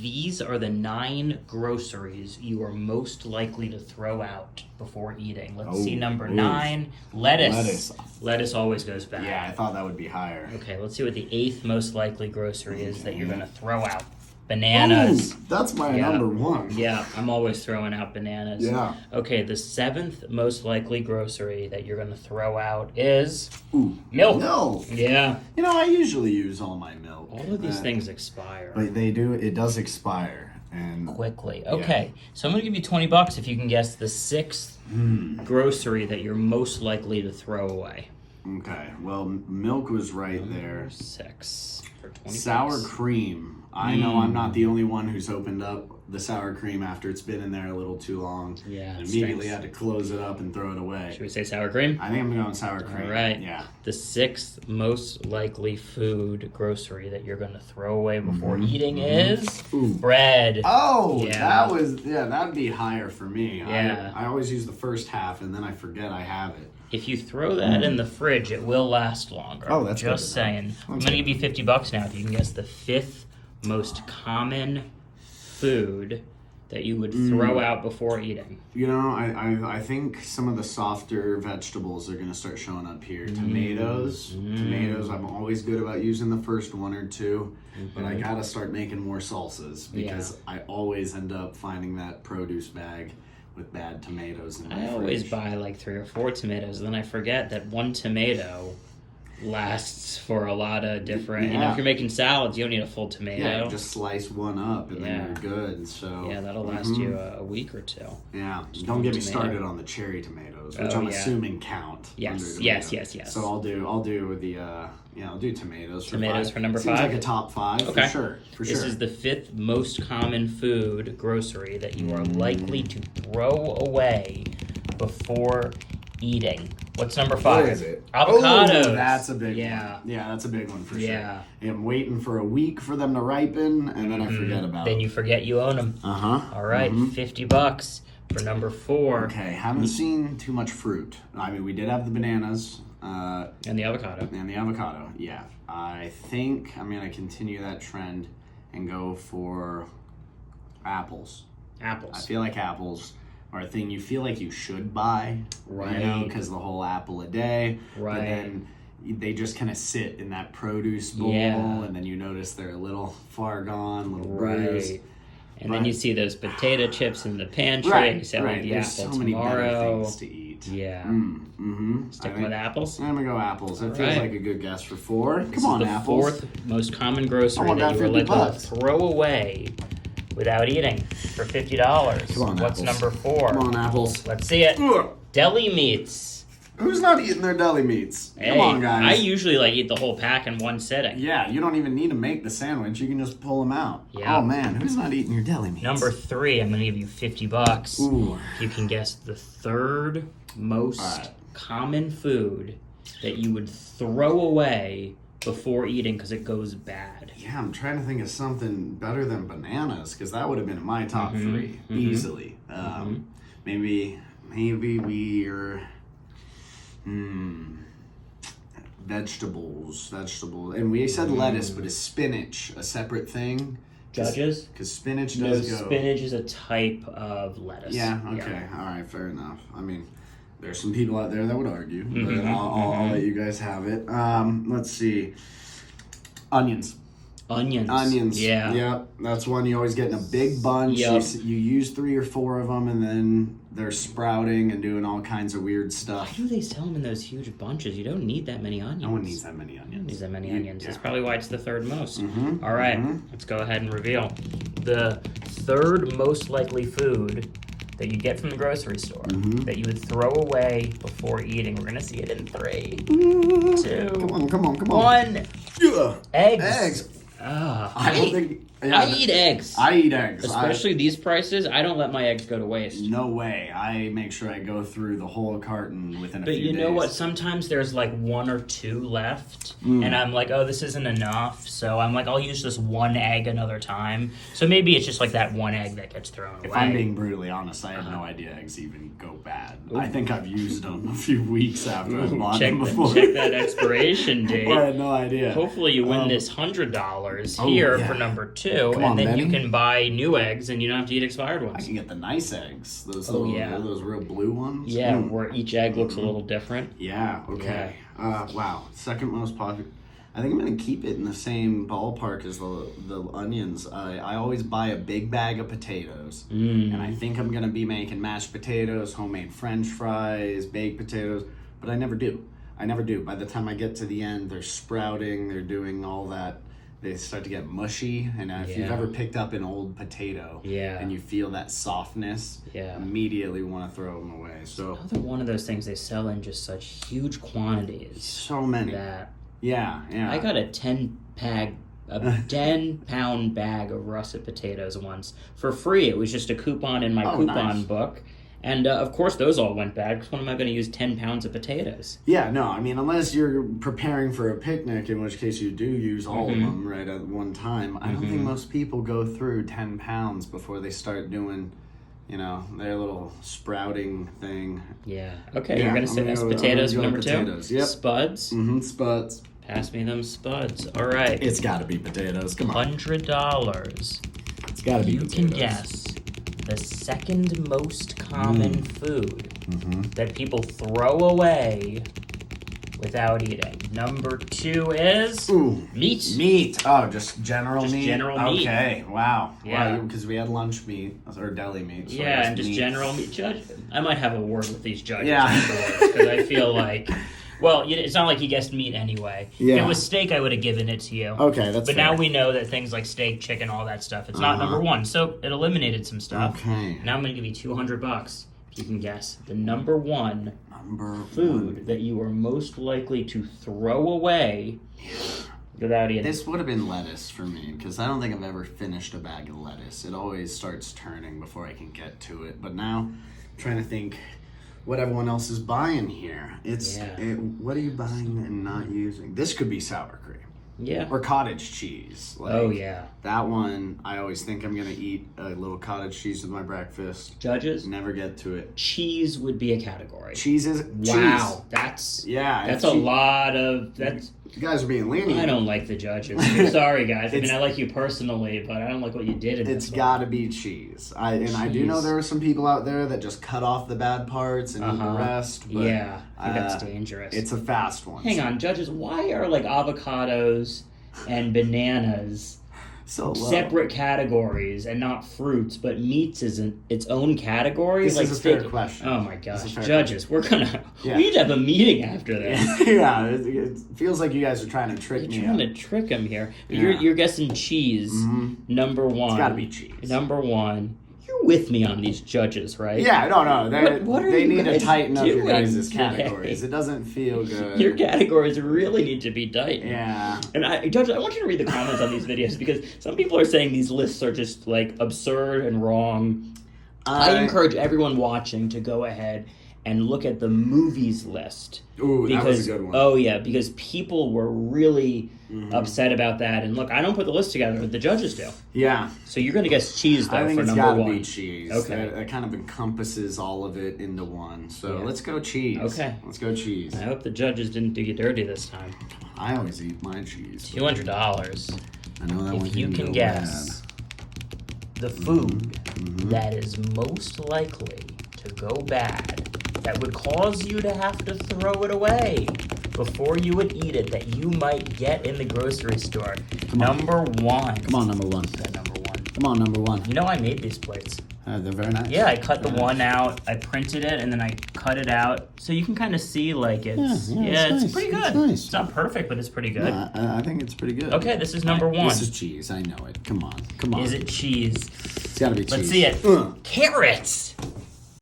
These are the 9 groceries you are most likely to throw out before eating. Let's see number 9. Lettuce. Lettuce always goes bad. Yeah, I thought that would be higher. Okay, let's see what the 8th most likely grocery is that you're going to throw out. Bananas. Ooh, that's my number 1. Yeah, I'm always throwing out bananas. Yeah. Okay, the 7th most likely grocery that you're going to throw out is milk. Milk. Yeah. You know, I usually use all my milk. All of these things expire. But they do. It does expire. And quickly. Okay, so I'm going to give you $20 if you can guess the 6th grocery that you're most likely to throw away. Okay, well, milk was right there. 6 for $20. Sour cream. I know I'm not the only one who's opened up the sour cream after it's been in there a little too long. Yeah. And immediately had to close it up and throw it away. Should we say sour cream? I think I'm going sour cream. All right. Yeah. The 6th most likely food grocery that you're going to throw away before eating is bread. Oh, Yeah. that'd be higher for me. Yeah. I always use the first half and then I forget I have it. If you throw that in the fridge, it will last longer. Oh, that's just good. saying. I'm going to give you $50 now if you can guess the 5th most common food that you would throw out before eating. You know, I think some of the softer vegetables are going to start showing up here. Tomatoes. Tomatoes, I'm always good about using the first 1 or 2, but I got to start making more salsas because I always end up finding that produce bag with bad tomatoes in my fridge. I always buy like 3 or 4 tomatoes, and then I forget that 1 tomato lasts for a lot of different. You know, if you're making salads, you don't need a full tomato. Yeah, you just slice one up and then you're good. So yeah, that'll last you a week or 2. Yeah, don't get me started on the cherry tomatoes, which I'm assuming count. Yes. So I'll do the I'll do tomatoes. Tomatoes for number 5. Seems like a top 5 okay. for sure. This is the 5th most common food grocery that you are likely to throw away before eating. What's number 5? What is it? Avocados. Oh, that's a big one. Yeah, that's a big one for sure. I'm waiting for a week for them to ripen, and then I forget about Then it. you forget you own them. Uh-huh. All right, $50 for number 4. Okay, haven't seen too much fruit. I mean, we did have the bananas. And the avocado. And the avocado, yeah. I think I'm going to continue that trend and go for apples. Apples. I feel like apples are a thing you feel like you should buy. Right. You know, because the whole apple a day. Right. But then they just kind of sit in that produce bowl, and then you notice they're a little far gone, a little bruised. And then you see those potato chips in the pantry, and you say, I'll eat the There's apple so many better tomorrow. things to eat. Yeah. Sticking with apples? I'm going to go apples. That feels like a good guess for 4. This Come on, is the apples. 4th most common grocery that you are likely to throw away without eating for $50. Come on, What's apples. number 4? Come on, apples. Let's see it. Deli meats. Who's not eating their deli meats? Hey, Come on, guys. I usually eat the whole pack in one sitting. Yeah, you don't even need to make the sandwich. You can just pull them out. Yeah. Oh, man. Who's not eating your deli meats? Number 3, I'm going to give you $50. Ooh. If you can guess the 3rd most common food that you would throw away before eating because it goes bad. Yeah, I'm trying to think of something better than bananas, because that would have been in my top 3 easily. Maybe we're vegetables, and we said lettuce, but is spinach a separate thing? Judges? Because spinach does go. Spinach is a type of lettuce. Yeah. Okay. All right. Fair enough. I mean, there's some people out there that would argue, but I'll let you guys have it. Let's see. Onions. Yeah. Yep. That's one you always get in a big bunch. Yep. You use 3 or 4 of them, and then they're sprouting and doing all kinds of weird stuff. Why do they sell them in those huge bunches? You don't need that many onions. No one needs that many onions. You don't need that many onions. That's probably why it's the 3rd most. Mm-hmm. All right. Let's go ahead and reveal. The 3rd most likely food that you get from the grocery store that you would throw away before eating. We're going to see it in 3, 2, Come on. 1. Yeah. Eggs. I eat eggs. I eat eggs. Especially these prices, I don't let my eggs go to waste. No way. I make sure I go through the whole carton within a few days. But you know what? Sometimes there's like 1 or 2 left, and I'm like, oh, this isn't enough. So I'm like, I'll use this 1 egg another time. So maybe it's just like that 1 egg that gets thrown away. If I'm being brutally honest, I had no idea eggs even go bad. I think I've used them a few weeks after I bought them before. Check that expiration date. I had no idea. Hopefully you win this $100 here for number 2. too, Come and on, then you Benny. can buy new eggs, and you don't have to eat expired I ones. can get the nice eggs. Those yeah. those real blue ones. Yeah, where each egg looks a little different. Yeah. Okay. Wow. Second most popular. I think I'm gonna keep it in the same ballpark as the onions. I always buy a big bag of potatoes, and I think I'm gonna be making mashed potatoes, homemade French fries, baked potatoes, but I never do. I never do. By the time I get to the end, they're sprouting. They're doing all that. They start to get mushy, and if you've ever picked up an old potato, and you feel that softness, immediately want to throw them away. So another one of those things they sell in just such huge quantities. So many. That yeah. I got a 10-pound bag of russet potatoes once for free. It was just a coupon in my coupon book. And, of course, those all went bad, because when am I going to use 10 pounds of potatoes? Yeah, no, I mean, unless you're preparing for a picnic, in which case you do use all of them right at one time. I don't think most people go through 10 pounds before they start doing, their little sprouting thing. Yeah. Okay, you're going to say that's potatoes for number potatoes. 2? Yep. Spuds? Spuds. Pass me them spuds. All right. It's got to be potatoes. Come on. $100. It's got to be potatoes. You can guess the second most common food that people throw away without eating. Number 2 is meat. Meat. Oh, just general meat? General meat. Okay, wow. Yeah. Because we had lunch meat, or deli meat. So yeah, and just meat. General meat. I might have a word with these judges afterwards, because I feel like... Well, it's not like you guessed meat anyway. Yeah. If it was steak, I would have given it to you. Okay, that's But fair. now we know that things like steak, chicken, all that stuff, it's not number 1. So it eliminated some stuff. Okay. Now I'm going to give you $200 if you can guess the number 1 food that you are most likely to throw away without eating. This would have been lettuce for me, because I don't think I've ever finished a bag of lettuce. It always starts turning before I can get to it. But now I'm trying to think what everyone else is buying here. What are you buying and not using? This could be sour cream. Yeah. Or cottage cheese. That one, I always think I'm going to eat a little cottage cheese with my breakfast. Judges? Never get to it. Cheese would be a category. Cheese is... Wow. That's a lot of... You guys are being lenient. I don't like the judges. I'm sorry, guys. I like you personally, but I don't like what you did in this. It's got to be cheese. I do know there are some people out there that just cut off the bad parts and eat the rest. But, I think that's dangerous. It's a fast one. Hang on, judges. Why are avocados and bananas so low? Separate categories and not fruits, but meats is its own category? This is a fair question. Oh my gosh, judges, we need to have a meeting after this. Yeah, it feels like you guys are trying to trick me. You're trying to trick him here. You're guessing cheese. Number 1. It's got to be cheese. Number 1. You're with me on these judges, right? Yeah, no. They need to tighten up your guys' today? categories. It doesn't feel good. Your categories really need to be tightened. Yeah. And Judge, I want you to read the comments on these videos, because some people are saying these lists are just like absurd and wrong. I encourage everyone watching to go ahead and look at the movies list. Ooh, that was a good one. Oh, yeah, because people were really upset about that. And look, I don't put the list together, but the judges do. Yeah. So you're going to guess cheese, though, I think for it's number gotta 1. Be cheese. Okay. That kind of encompasses all of it into one. So let's go cheese. Okay. Let's go cheese. I hope the judges didn't do you dirty this time. I always eat my cheese. $200. I know that one. If you can guess the food that is most likely to go bad, that would cause you to have to throw it away before you would eat it, that you might get in the grocery store. Number 1. Come on, number 1. Number 1. Come on, number 1. You know I made these plates. They're very nice. Yeah, I cut the one out, I printed it, and then I cut it out, so you can kind of see, like, it's it's pretty good. It's nice. It's not perfect, but it's pretty good. I think it's pretty good. Okay, this is number 1. This is cheese. I know it. Come on. Is it cheese? It's gotta be cheese. Let's see it. Carrots!